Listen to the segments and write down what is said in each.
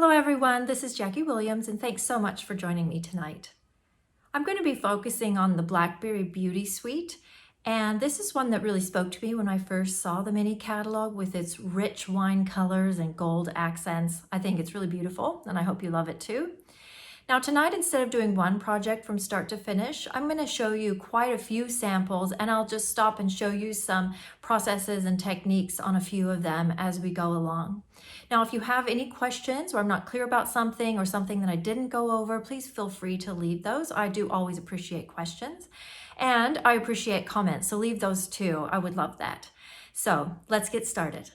Hello everyone, this is Jackie Williams and thanks so much for joining me tonight. I'm going to be focusing on the BlackBerry Beauty Suite, and this is one that really spoke to me when I first saw the mini catalog with its rich wine colors and gold accents. I think it's really beautiful and I hope you love it too. Now tonight, instead of doing one project from start to finish, I'm going to show you quite a few samples, and I'll just stop and show you some processes and techniques on a few of them as we go along. Now, if you have any questions or I'm not clear about something or something that I didn't go over, please feel free to leave those. I do always appreciate questions and I appreciate comments, so leave those too. I would love that. So let's get started.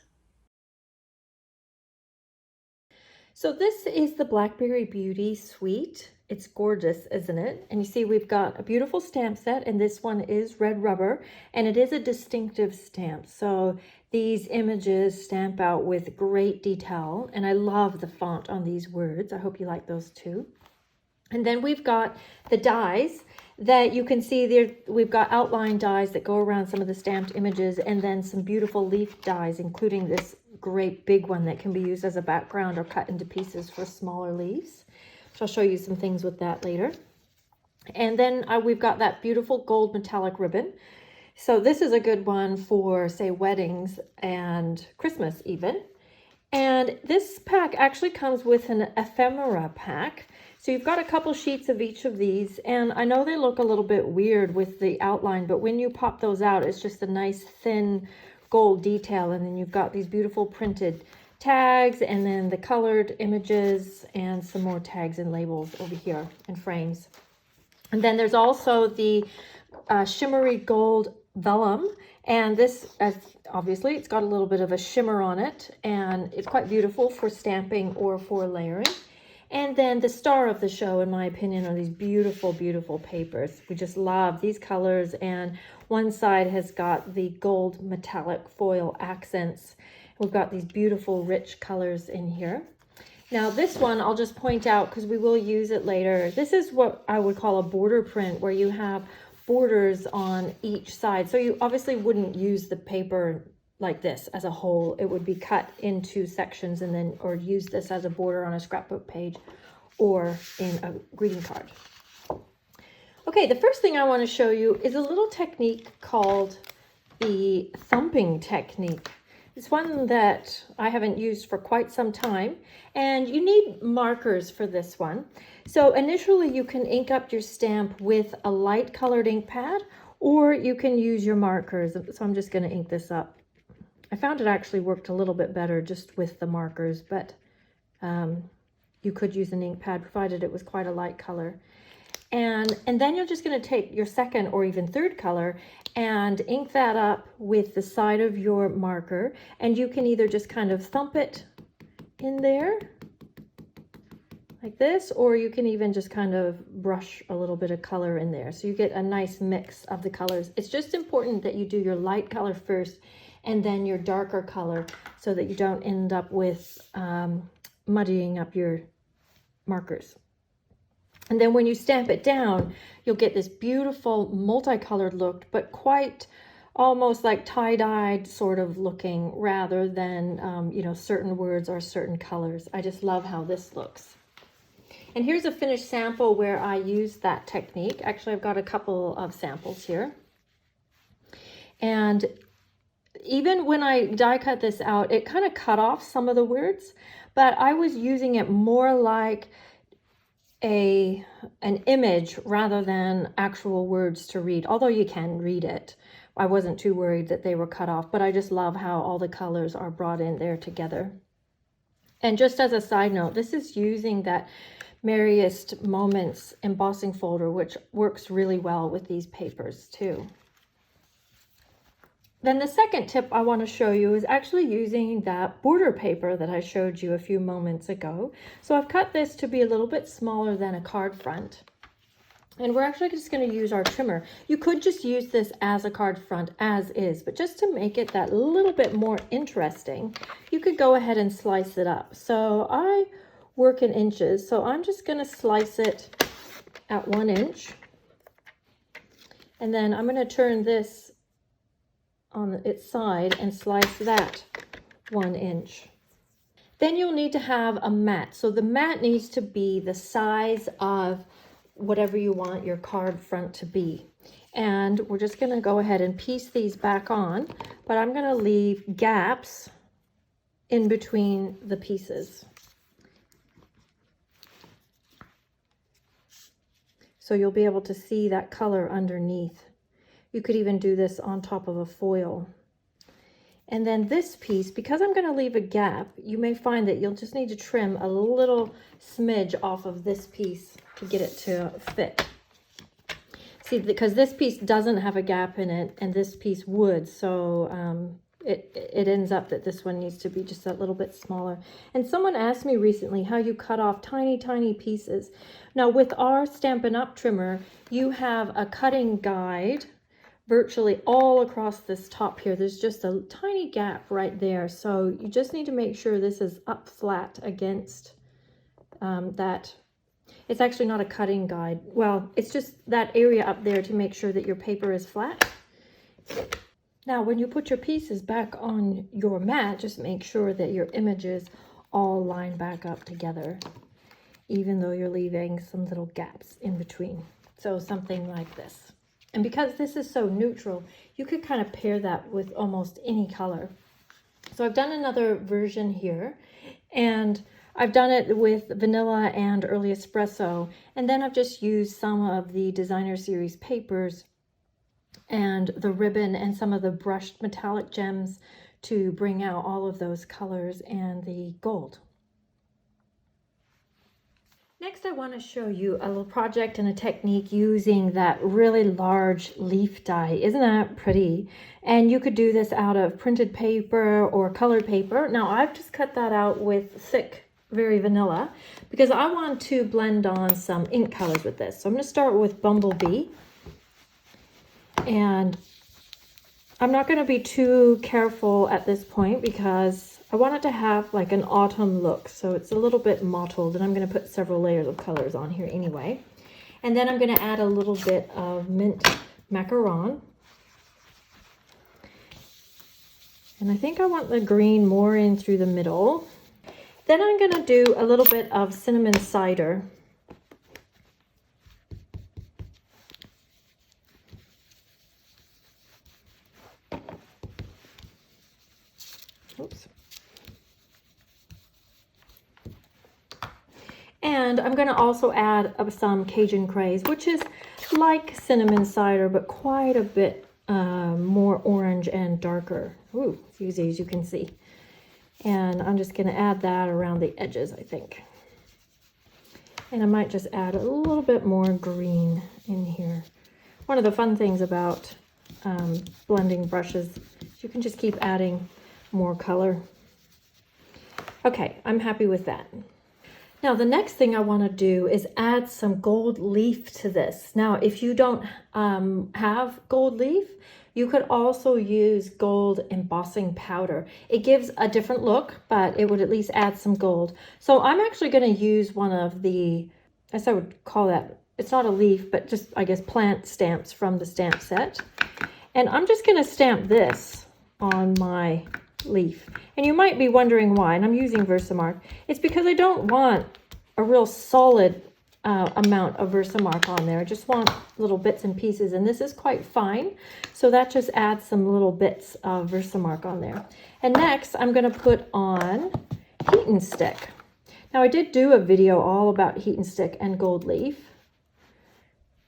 So this is the BlackBerry Beauty Suite. It's gorgeous, isn't it? And you see we've got a beautiful stamp set, and this one is red rubber, and it is a distinctive stamp. So these images stamp out with great detail, and I love the font on these words. I hope you like those too. And then we've got the dies that you can see there. We've got outline dies that go around some of the stamped images, and then some beautiful leaf dies, including this great big one that can be used as a background or cut into pieces for smaller leaves. So I'll show you some things with that later. And then we've got that beautiful gold metallic ribbon. So this is a good one for, say, weddings and Christmas even. And this pack actually comes with an ephemera pack. So you've got a couple sheets of each of these, and I know they look a little bit weird with the outline, but when you pop those out, it's just a nice thin gold detail, and then you've got these beautiful printed tags, and then the colored images, and some more tags and labels over here and frames. And then there's also the shimmery gold vellum, and this, obviously, it's got a little bit of a shimmer on it, and it's quite beautiful for stamping or for layering. And then the star of the show, in my opinion, are these beautiful, beautiful papers. We just love these colors, and one side has got the gold metallic foil accents. We've got these beautiful, rich colors in here. Now this one, I'll just point out because we will use it later. This is what I would call a border print, where you have borders on each side. So you obviously wouldn't use the paper like this as a whole. It would be cut into sections and then, or use this as a border on a scrapbook page or in a greeting card. Okay, the first thing I want to show you is a little technique called the thumping technique. It's one that I haven't used for quite some time, and you need markers for this one. So initially you can ink up your stamp with a light colored ink pad, or you can use your markers. So I'm just going to ink this up. I found it actually worked a little bit better just with the markers, but you could use an ink pad provided it was quite a light color. And then you're just going to take your second or even third color and ink that up with the side of your marker, and you can either just kind of thump it in there like this, or you can even just kind of brush a little bit of color in there, so you get a nice mix of the colors. It's just important that you do your light color first and then your darker color, so that you don't end up with muddying up your markers. And then when you stamp it down, you'll get this beautiful multicolored look, but quite almost like tie-dyed sort of looking, rather than, you know, certain words or certain colors. I just love how this looks. And here's a finished sample where I use that technique. Actually, I've got a couple of samples here. And even when I die cut this out, it kind of cut off some of the words, but I was using it more like an image rather than actual words to read, although you can read it. I wasn't too worried that they were cut off, but I just love how all the colors are brought in there together. And just as a side note, this is using that Merriest Moments embossing folder, which works really well with these papers too. Then the second tip I want to show you is actually using that border paper that I showed you a few moments ago. So I've cut this to be a little bit smaller than a card front. And we're actually just going to use our trimmer. You could just use this as a card front as is, but just to make it that little bit more interesting, you could go ahead and slice it up. So I work in inches, so I'm just going to slice it at 1 inch. And then I'm going to turn this on its side and slice that 1 inch. Then you'll need to have a mat. So the mat needs to be the size of whatever you want your card front to be. And we're just going to go ahead and piece these back on, but I'm going to leave gaps in between the pieces. So you'll be able to see that color underneath. You could even do this on top of a foil. And then this piece, because I'm going to leave a gap, you may find that you'll just need to trim a little smidge off of this piece to get it to fit. See, because this piece doesn't have a gap in it and this piece would, so it ends up that this one needs to be just a little bit smaller. And someone asked me recently how you cut off tiny, tiny pieces. Now with our Stampin' Up! Trimmer, you have a cutting guide virtually all across this top here. There's just a tiny gap right there. So you just need to make sure this is up flat against that. It's actually not a cutting guide. Well, it's just that area up there to make sure that your paper is flat. Now, when you put your pieces back on your mat, just make sure that your images all line back up together, even though you're leaving some little gaps in between. So something like this. And because this is so neutral, you could kind of pair that with almost any color. So I've done another version here, and I've done it with vanilla and early espresso, and then I've just used some of the designer series papers and the ribbon and some of the brushed metallic gems to bring out all of those colors and the gold. Next, I want to show you a little project and a technique using that really large leaf die. Isn't that pretty? And you could do this out of printed paper or colored paper. Now, I've just cut that out with thick very vanilla because I want to blend on some ink colors with this. So I'm going to start with Bumblebee, and I'm not going to be too careful at this point because I want it to have like an autumn look, so it's a little bit mottled, and I'm going to put several layers of colors on here anyway. And then I'm going to add a little bit of mint macaron. And I think I want the green more in through the middle. Then I'm going to do a little bit of cinnamon cider. Oops. And I'm going to also add some Cajun Craze, which is like cinnamon cider, but quite a bit more orange and darker. Ooh, it's easy as you can see. And I'm just going to add that around the edges, I think. And I might just add a little bit more green in here. One of the fun things about blending brushes is you can just keep adding more color. Okay, I'm happy with that. Now, the next thing I want to do is add some gold leaf to this. Now, if you don't have gold leaf, you could also use gold embossing powder. It gives a different look, but it would at least add some gold. So I'm actually going to use one of the, as I would call that, it's not a leaf, but just, I guess, plant stamps from the stamp set. And I'm just going to stamp this on my leaf. And you might be wondering why, and I'm using Versamark. It's because I don't want a real solid amount of Versamark on there. I just want little bits and pieces, and this is quite fine, so that just adds some little bits of Versamark on there. And next I'm going to put on Heat and Stick. Now, I did do a video all about Heat and Stick and gold leaf,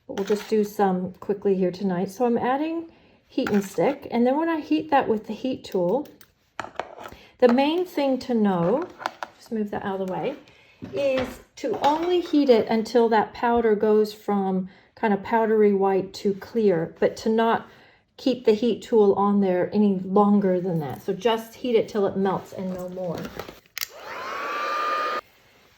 but we'll just do some quickly here tonight. So I'm adding Heat and Stick, and then when I heat that with the heat tool, the main thing to know, just move that out of the way, is to only heat it until that powder goes from kind of powdery white to clear, but to not keep the heat tool on there any longer than that. So just heat it till it melts and no more.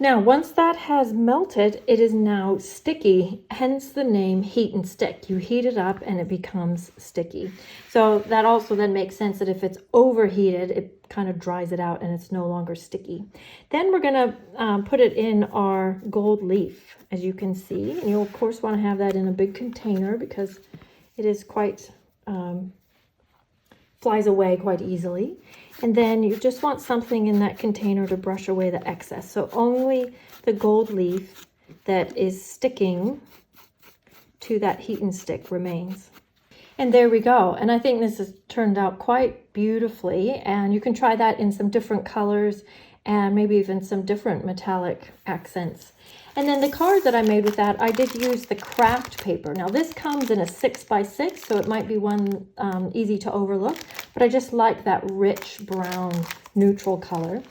Now, once that has melted, it is now sticky, hence the name Heat and Stick. You heat it up and it becomes sticky. So that also then makes sense that if it's overheated, it kind of dries it out and it's no longer sticky. Then we're going to put it in our gold leaf, as you can see. And you'll, of course, want to have that in a big container because it is quite flies away quite easily. And then you just want something in that container to brush away the excess. So only the gold leaf that is sticking to that heat and stick remains. And there we go. And I think this has turned out quite beautifully. And you can try that in some different colors and maybe even some different metallic accents. And then the card that I made with that, I did use the craft paper. Now this comes in a 6x6, so it might be one easy to overlook, but I just like that rich brown neutral color.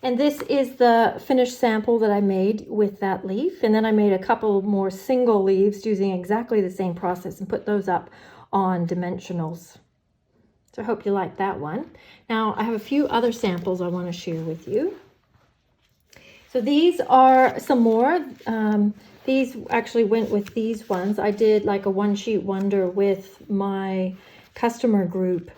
And this is the finished sample that I made with that leaf. And then I made a couple more single leaves using exactly the same process and put those up on dimensionals. So I hope you like that one. Now I have a few other samples I want to share with you. So these are some more. These actually went with these ones. I did like a one sheet wonder with my customer group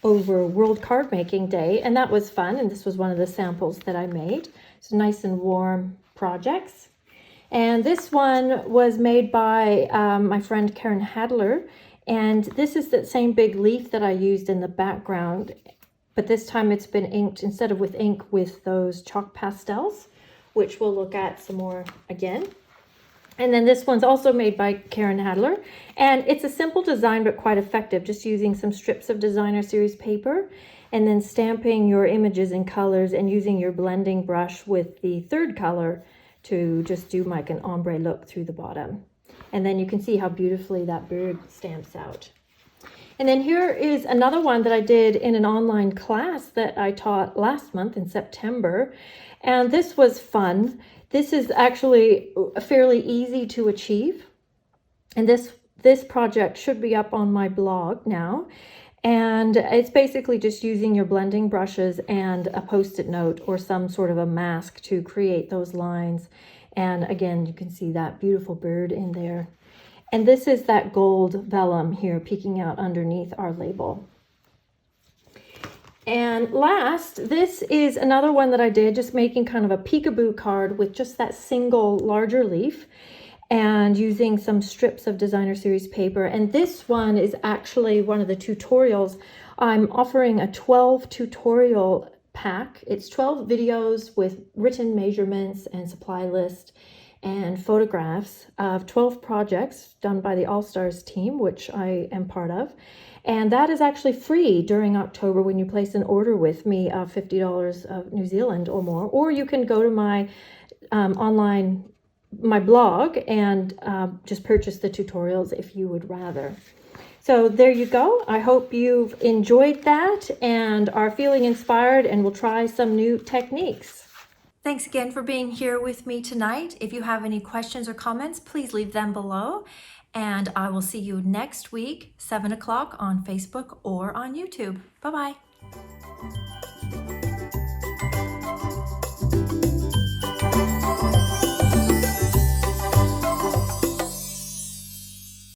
over World Card Making Day, and that was fun. And this was one of the samples that I made. So nice and warm projects. And this one was made by my friend Karen Hadler. And this is that same big leaf that I used in the background, but this time it's been inked instead of with ink with those chalk pastels, which we'll look at some more again. And then this one's also made by Karen Hadler, and it's a simple design but quite effective, just using some strips of designer series paper and then stamping your images in colors and using your blending brush with the third color to just do like an ombre look through the bottom. And then you can see how beautifully that bird stamps out. And then here is another one that I did in an online class that I taught last month in September. And this was fun. This is actually fairly easy to achieve. And this project should be up on my blog now. And it's basically just using your blending brushes and a Post-it note or some sort of a mask to create those lines. And again, you can see that beautiful bird in there. And this is that gold vellum here peeking out underneath our label. And last, this is another one that I did, just making kind of a peekaboo card with just that single larger leaf and using some strips of designer series paper. And this one is actually one of the tutorials. I'm offering a 12 tutorial pack. It's 12 videos with written measurements and supply list and photographs of 12 projects done by the All-Stars team, which I am part of. And that is actually free during October when you place an order with me of $50 of New Zealand or more. Or you can go to my my blog and just purchase the tutorials if you would rather. So there you go. I hope you've enjoyed that and are feeling inspired and will try some new techniques. Thanks again for being here with me tonight. If you have any questions or comments, please leave them below. And I will see you next week, 7 o'clock on Facebook or on YouTube. Bye-bye.